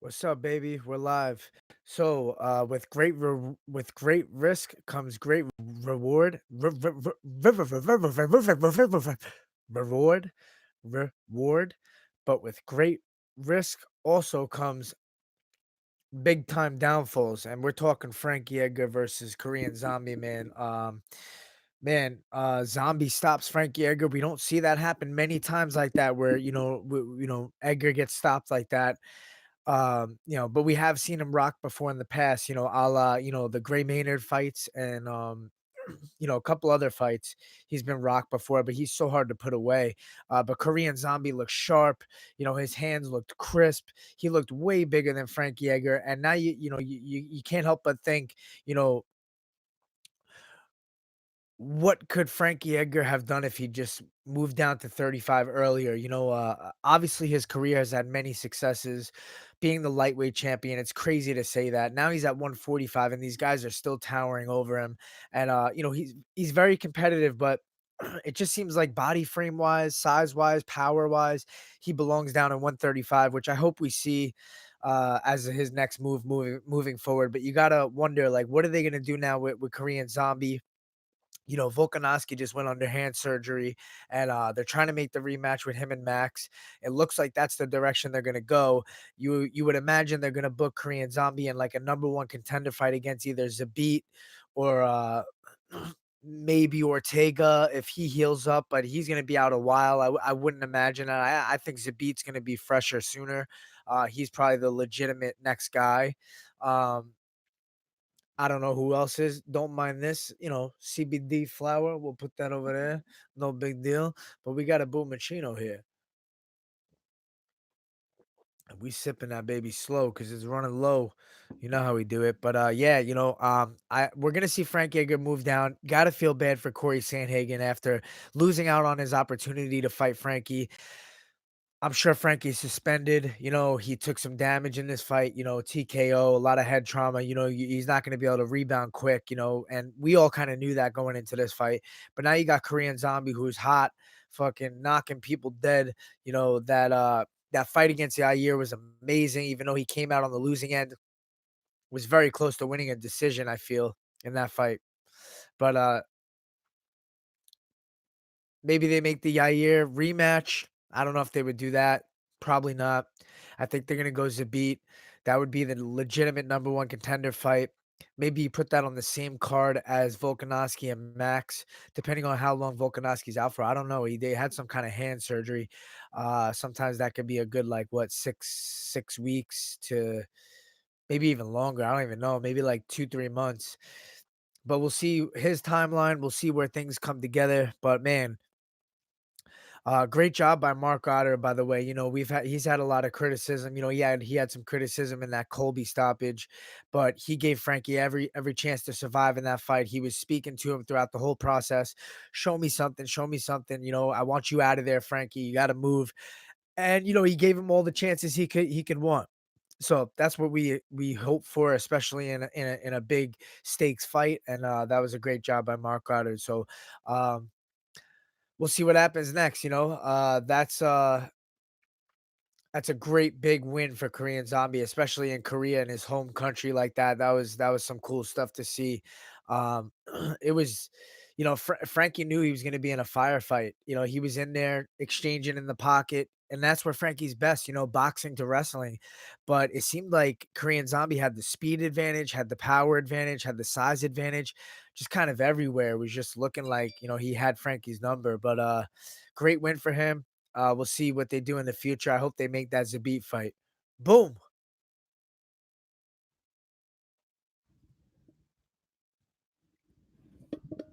What's up, baby? We're live. So, with great risk comes great reward. Reward, reward. But with great risk also comes big time downfalls, and we're talking Frankie Edgar versus Korean Zombie, man. Zombie stops Frankie Edgar. We don't see that happen many times like that, where Edgar gets stopped like that. But we have seen him rock before in the past, a la, the Gray Maynard fights and, a couple other fights. He's been rocked before, but he's so hard to put away. But Korean Zombie looked sharp. His hands looked crisp. He looked way bigger than Frankie Edgar. And now you can't help but think, you know, what could Frankie Edgar have done if he just moved down to 35 earlier? Obviously his career has had many successes being the lightweight champion. It's crazy to say that. Now he's at 145 and these guys are still towering over him. And he's very competitive, but it just seems like body frame wise, size wise, power wise, he belongs down in 135, which I hope we see as his next moving forward. But you gotta wonder, like, what are they gonna do now with Korean Zombie? Volkanovski just went under hand surgery, and they're trying to make the rematch with him and Max. It looks like that's the direction they're gonna go. You would imagine they're gonna book Korean Zombie in like a number one contender fight against either Zabit or maybe Ortega if he heals up, but he's gonna be out a while. I wouldn't imagine. I think Zabit's gonna be fresher sooner. He's probably the legitimate next guy. Um, I don't know who else is. Don't mind this, CBD flower. We'll put that over there. No big deal. But we got a Bumachino here. And we sipping that baby slow because it's running low. You know how we do it. But yeah, we're gonna see Frank Yeager move down. Gotta feel bad for Corey Sandhagen after losing out on his opportunity to fight Frankie. I'm sure Frankie's suspended. He took some damage in this fight, TKO, a lot of head trauma. He's not going to be able to rebound quick, and we all kind of knew that going into this fight. But now you got Korean Zombie who's hot, fucking knocking people dead. That fight against Yair was amazing, even though he came out on the losing end, was very close to winning a decision, I feel, in that fight. But maybe they make the Yair rematch. I don't know if they would do that. Probably not. I think they're gonna go Zabit. That would be the legitimate number one contender fight. Maybe you put that on the same card as Volkanovski and Max, depending on how long Volkanovski's out for. I don't know. They had some kind of hand surgery. Sometimes that could be a good like what 6 weeks to maybe even longer. I don't even know. Maybe like 2 3 months. But we'll see his timeline. We'll see where things come together. But man, great job by Mark Otter, by the way. He's had a lot of criticism. He had some criticism in that Colby stoppage, but he gave Frankie every chance to survive in that fight. He was speaking to him throughout the whole process. Show me something, show me something. I want you out of there, Frankie. You got to move. And he gave him all the chances he could want. So that's what we hope for, especially in a big stakes fight. And that was a great job by Mark Otter. So we'll see what happens next. That's a great big win for Korean Zombie, especially in Korea in his home country like that. That was some cool stuff to see. Um, it was, Frankie knew he was going to be in a firefight. He was in there exchanging in the pocket, and that's where Frankie's best. Boxing to wrestling. But it seemed like Korean Zombie had the speed advantage, had the power advantage, had the size advantage, just kind of everywhere. It was just looking like he had Frankie's number. But great win for him. We'll see what they do in the future. I hope they make that Zabit fight. Boom.